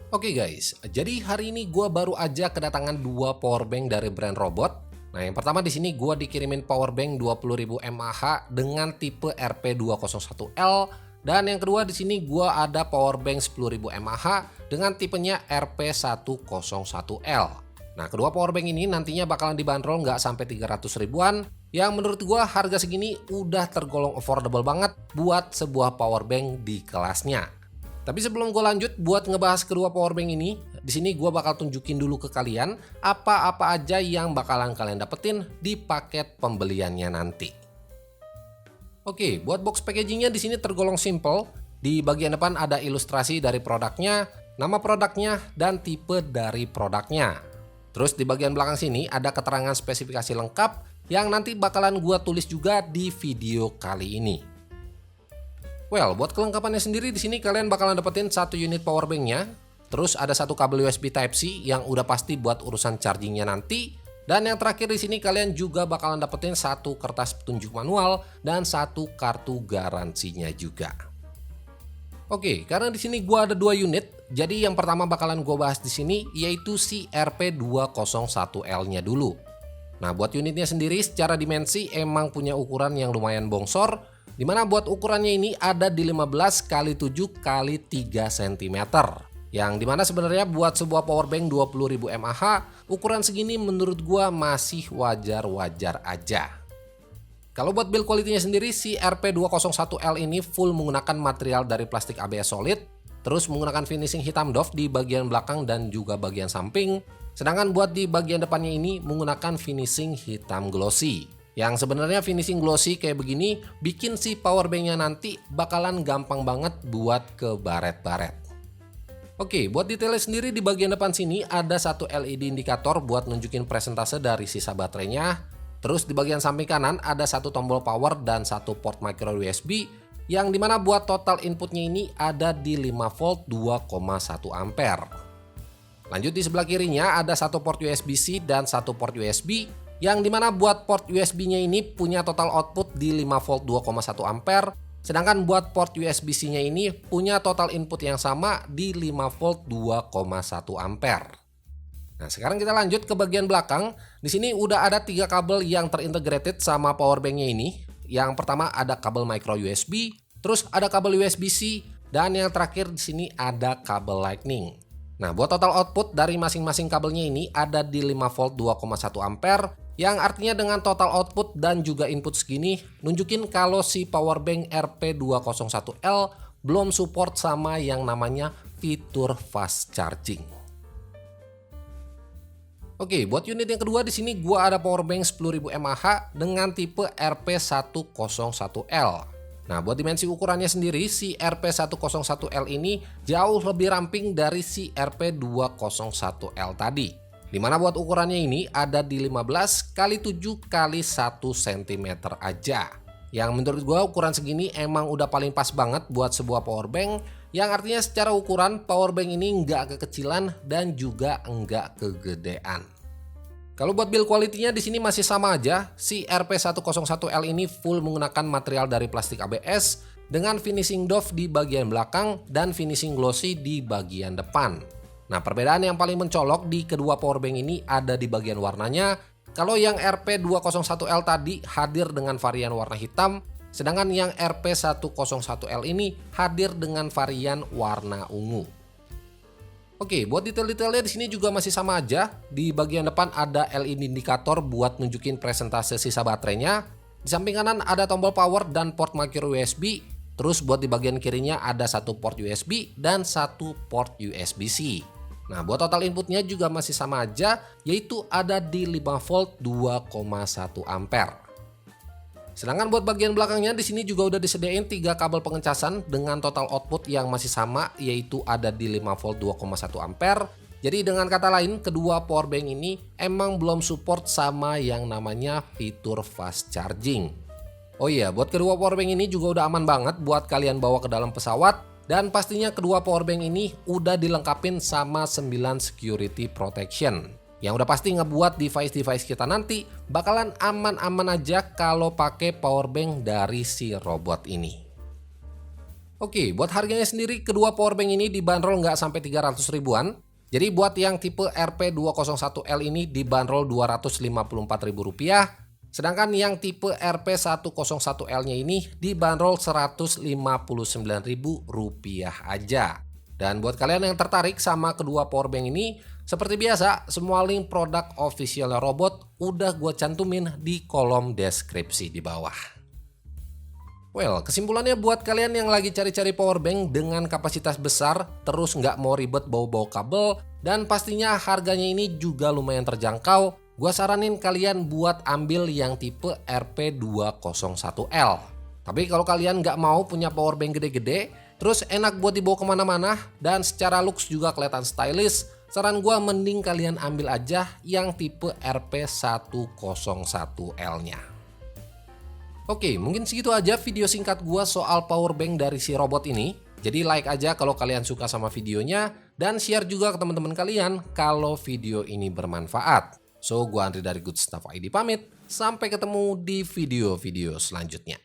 Oke guys, jadi hari ini gua baru aja kedatangan dua powerbank dari brand Robot. Nah, yang pertama di sini gua dikirimin powerbank 20.000 mAh dengan tipe RP201L, dan yang kedua di sini gua ada powerbank 10.000 mAh dengan tipenya RP101L. Nah, kedua powerbank ini nantinya bakalan dibanderol nggak sampai 300 ribuan, yang menurut gua harga segini udah tergolong affordable banget buat sebuah powerbank di kelasnya. Tapi sebelum gue lanjut buat ngebahas kedua powerbank ini, di sini gue bakal tunjukin dulu ke kalian apa-apa aja yang bakalan kalian dapetin di paket pembeliannya nanti. Oke, buat box packagingnya di sini tergolong simple. Di bagian depan ada ilustrasi dari produknya, nama produknya, dan tipe dari produknya. Terus di bagian belakang sini ada keterangan spesifikasi lengkap yang nanti bakalan gue tulis juga di video kali ini. Well, buat kelengkapannya sendiri di sini kalian bakalan dapetin satu unit powerbanknya, terus ada satu kabel USB Type-C yang udah pasti buat urusan chargingnya nanti, dan yang terakhir di sini kalian juga bakalan dapetin satu kertas petunjuk manual dan satu kartu garansinya juga. Oke, karena di sini gua ada dua unit, jadi yang pertama bakalan gua bahas di sini yaitu si RP201L-nya dulu. Nah, buat unitnya sendiri secara dimensi emang punya ukuran yang lumayan bongsor, dimana buat ukurannya ini ada di 15 x 7 x 3 cm. Yang dimana sebenarnya buat sebuah powerbank 20.000 mAh, ukuran segini menurut gua masih wajar-wajar aja. Kalau buat build quality-nya sendiri, si RP201L ini full menggunakan material dari plastik ABS solid, terus menggunakan finishing hitam doff di bagian belakang dan juga bagian samping. Sedangkan buat di bagian depannya ini menggunakan finishing hitam glossy. Yang sebenarnya finishing glossy kayak begini bikin si powerbanknya nanti bakalan gampang banget buat ke baret-baret. Oke, buat detailnya sendiri di bagian depan sini ada satu LED indikator buat nunjukin presentase dari sisa baterainya. Terus di bagian samping kanan ada satu tombol power dan satu port micro USB, yang dimana buat total inputnya ini ada di 5 volt 2,1 ampere. Lanjut di sebelah kirinya ada satu port USB-C dan satu port USB, yang dimana buat port USB-nya ini punya total output di 5 volt 2,1 ampere, sedangkan buat port USB-C-nya ini punya total input yang sama di 5 volt 2,1 ampere. Nah, sekarang kita lanjut ke bagian belakang. Di sini udah ada 3 kabel yang terintegrated sama powerbank-nya ini. Yang pertama ada kabel micro USB, terus ada kabel USB-C, dan yang terakhir di sini ada kabel Lightning. Nah, buat total output dari masing-masing kabelnya ini ada di 5 volt 2,1 ampere, yang artinya dengan total output dan juga input segini nunjukin kalau si powerbank RP201L belum support sama yang namanya fitur fast charging. Oke, buat unit yang kedua di sini gua ada powerbank 10.000 mAh dengan tipe RP101L. Nah, buat dimensi ukurannya sendiri, si RP101L ini jauh lebih ramping dari si RP201L tadi. Dimana buat ukurannya ini ada di 15 x 7 x 1 cm aja. Yang menurut gua ukuran segini emang udah paling pas banget buat sebuah powerbank, yang artinya secara ukuran powerbank ini nggak kekecilan dan juga nggak kegedean. Kalau buat build quality-nya di sini masih sama aja, si RP101L ini full menggunakan material dari plastik ABS dengan finishing doff di bagian belakang dan finishing glossy di bagian depan. Nah, perbedaan yang paling mencolok di kedua powerbank ini ada di bagian warnanya. Kalau yang RP201L tadi hadir dengan varian warna hitam, sedangkan yang RP101L ini hadir dengan varian warna ungu. Oke, buat detail-detailnya di sini juga masih sama aja. Di bagian depan ada LED indikator buat nunjukin presentase sisa baterainya. Di samping kanan ada tombol power dan port micro USB. Terus buat di bagian kirinya ada satu port USB dan satu port USB-C. Nah, buat total inputnya juga masih sama aja, yaitu ada di 5 volt 2,1 ampere. Sedangkan buat bagian belakangnya di sini juga udah disediain 3 kabel pengecasan dengan total output yang masih sama, yaitu ada di 5 volt 2,1 ampere. Jadi dengan kata lain, kedua powerbank ini emang belum support sama yang namanya fitur fast charging. Oh iya, buat kedua powerbank ini juga udah aman banget buat kalian bawa ke dalam pesawat, dan pastinya kedua powerbank ini udah dilengkapin sama 9 security protection, yang udah pasti ngebuat device-device kita nanti bakalan aman-aman aja kalau pakai powerbank dari si robot ini. Oke, buat harganya sendiri kedua powerbank ini dibanderol nggak sampai 300 ribuan. Jadi buat yang tipe RP201L ini dibanderol Rp254.000. Sedangkan yang tipe RP101L-nya ini dibanderol Rp159.000 aja. Dan buat kalian yang tertarik sama kedua powerbank ini, seperti biasa, semua link produk official robot udah gue cantumin di kolom deskripsi di bawah. Well, kesimpulannya buat kalian yang lagi cari-cari powerbank dengan kapasitas besar, terus nggak mau ribet bawa-bawa kabel, dan pastinya harganya ini juga lumayan terjangkau, gue saranin kalian buat ambil yang tipe RP201L. Tapi kalau kalian nggak mau punya powerbank gede-gede, terus enak buat dibawa kemana-mana, dan secara looks juga kelihatan stylish, saran gue mending kalian ambil aja yang tipe RP101L-nya. Oke, mungkin segitu aja video singkat gua soal powerbank dari si robot ini. Jadi like aja kalau kalian suka sama videonya, dan share juga ke teman-teman kalian kalau video ini bermanfaat. So, gua Andri dari Good Stuff ID pamit. Sampai ketemu di video-video selanjutnya.